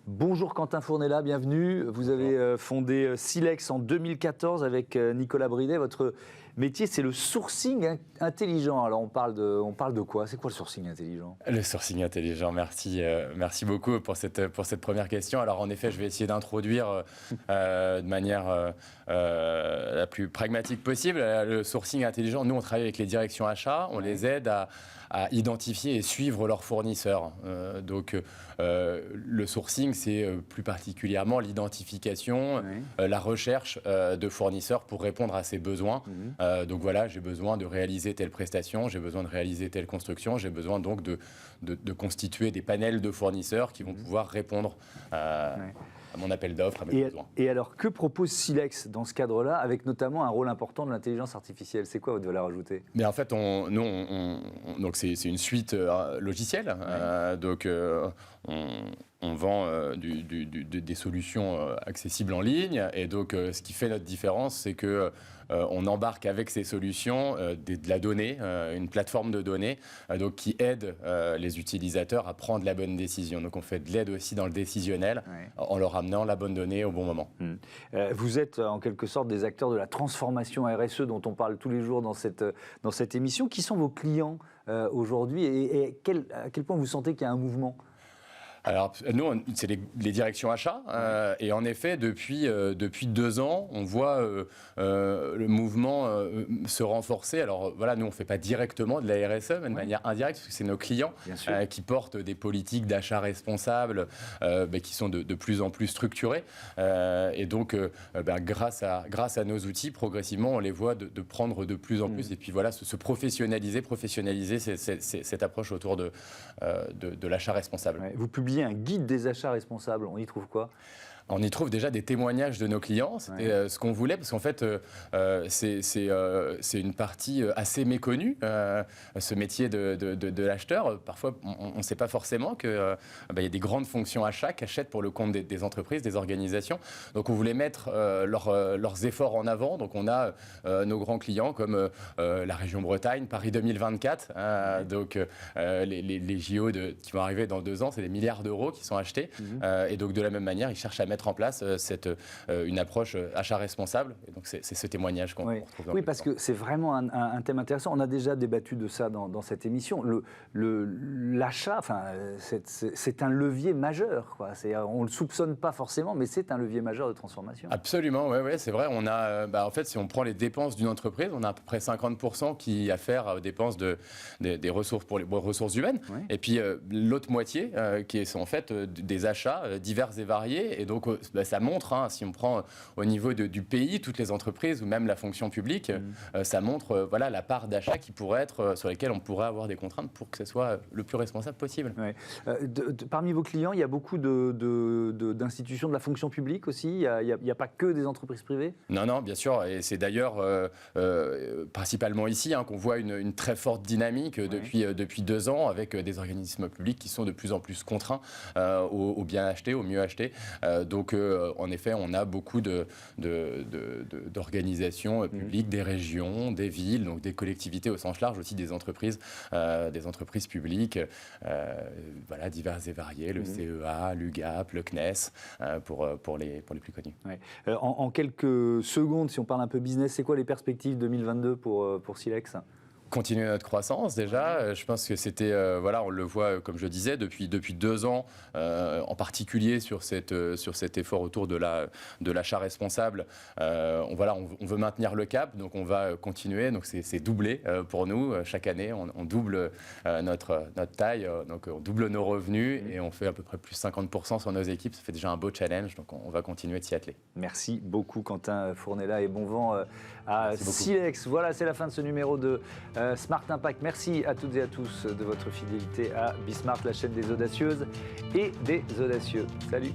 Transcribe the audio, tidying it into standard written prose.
Bonjour Quentin Fournella, bienvenue. Vous avez fondé Silex en 2014 avec Nicolas Bridet. Votre métier, c'est le sourcing intelligent. Alors on parle de quoi? C'est quoi le sourcing intelligent? Le sourcing intelligent, merci beaucoup pour cette première question. Alors en effet, je vais essayer d'introduire de manière la plus pragmatique possible. Le sourcing intelligent, nous on travaille avec les directions achats, on les aide à identifier et suivre leurs fournisseurs. Donc le sourcing, c'est plus particulièrement l'identification, la recherche de fournisseurs pour répondre à ses besoins. Donc voilà, j'ai besoin de réaliser telle prestation, j'ai besoin de réaliser telle construction, j'ai besoin donc de constituer des panels de fournisseurs qui vont pouvoir répondre à mon appel d'offres, à mes besoins. Et alors, que propose Silex dans ce cadre-là, avec notamment un rôle important de l'intelligence artificielle? C'est quoi votre valeur ajoutée? Mais en fait, donc c'est une suite logicielle. Donc on vend des solutions accessibles en ligne. Et donc, ce qui fait notre différence, c'est que on embarque avec ces solutions de la donnée, une plateforme de données, donc qui aide les utilisateurs à prendre la bonne décision. Donc, on fait de l'aide aussi dans le décisionnel, en leur amenant la bonne donnée au bon moment. Vous êtes en quelque sorte des acteurs de la transformation RSE dont on parle tous les jours dans cette émission. Qui sont vos clients aujourd'hui et à quel point vous sentez qu'il y a un mouvement? Alors, nous, c'est les directions achats. Et en effet, depuis 2 ans, on voit le mouvement se renforcer. Alors, voilà, nous, on ne fait pas directement de la RSE, mais de manière indirecte, parce que c'est nos clients qui portent des politiques d'achat responsables qui sont de plus en plus structurées. Et donc, grâce à nos outils, progressivement, on les voit de prendre de plus en plus. Et puis, voilà, se professionnaliser cette approche autour de l'achat responsable. Vous publiez un guide des achats responsables, on y trouve quoi? On y trouve déjà des témoignages de nos clients. C'était ce qu'on voulait, parce qu'en fait, c'est une partie assez méconnue, ce métier de l'acheteur. Parfois, on ne sait pas forcément qu'il y a des grandes fonctions achats qui achètent pour le compte des entreprises, des organisations. Donc, on voulait mettre leurs efforts en avant. Donc, on a nos grands clients comme la région Bretagne, Paris 2024. Donc, les JO qui vont arriver dans 2 ans, c'est des milliards d'euros qui sont achetés. Et donc, de la même manière, ils cherchent à mettre en place une approche achat responsable. Et donc, c'est ce témoignage qu'on retrouve dans le parce que c'est vraiment un thème intéressant. On a déjà débattu de ça dans cette émission. L'achat, c'est un levier majeur, quoi. On ne le soupçonne pas forcément, mais c'est un levier majeur de transformation. Absolument, oui, c'est vrai. On a, en fait, si on prend les dépenses d'une entreprise, on a à peu près 50% qui affaire aux dépenses des ressources pour les ressources humaines. Et puis, l'autre moitié, qui sont en fait des achats divers et variés. Et donc, ça montre, si on prend au niveau du pays, toutes les entreprises ou même la fonction publique, ça montre la part d'achat qui pourrait être, sur lesquelles on pourrait avoir des contraintes pour que ce soit le plus responsable possible. Parmi vos clients, il y a beaucoup d'institutions de la fonction publique aussi. Il n'y a pas que des entreprises privées? Non, bien sûr. Et c'est d'ailleurs principalement ici qu'on voit une très forte dynamique depuis 2 ans avec des organismes publics qui sont de plus en plus contraints au bien acheter, au mieux acheter. Donc, en effet, on a beaucoup d'organisations publiques, des régions, des villes, donc des collectivités au sens large, aussi des entreprises publiques, diverses et variées, le CEA, l'UGAP, le CNES, pour les plus connus. En quelques secondes, si on parle un peu business, c'est quoi les perspectives 2022 pour Silex? Continuer notre croissance déjà. Je pense que c'était, on le voit, comme je disais, depuis 2 ans, en particulier sur cet effort autour de l'achat responsable. On veut maintenir le cap, donc on va continuer. Donc c'est doublé pour nous. Chaque année, on double notre taille, donc on double nos revenus et on fait à peu près plus 50% sur nos équipes. Ça fait déjà un beau challenge, donc on va continuer de s'y atteler. Merci beaucoup Quentin Fournella et bon vent à Silex. Voilà, c'est la fin de ce numéro de Smart Impact. Merci à toutes et à tous de votre fidélité à Bismart, la chaîne des audacieuses et des audacieux. Salut!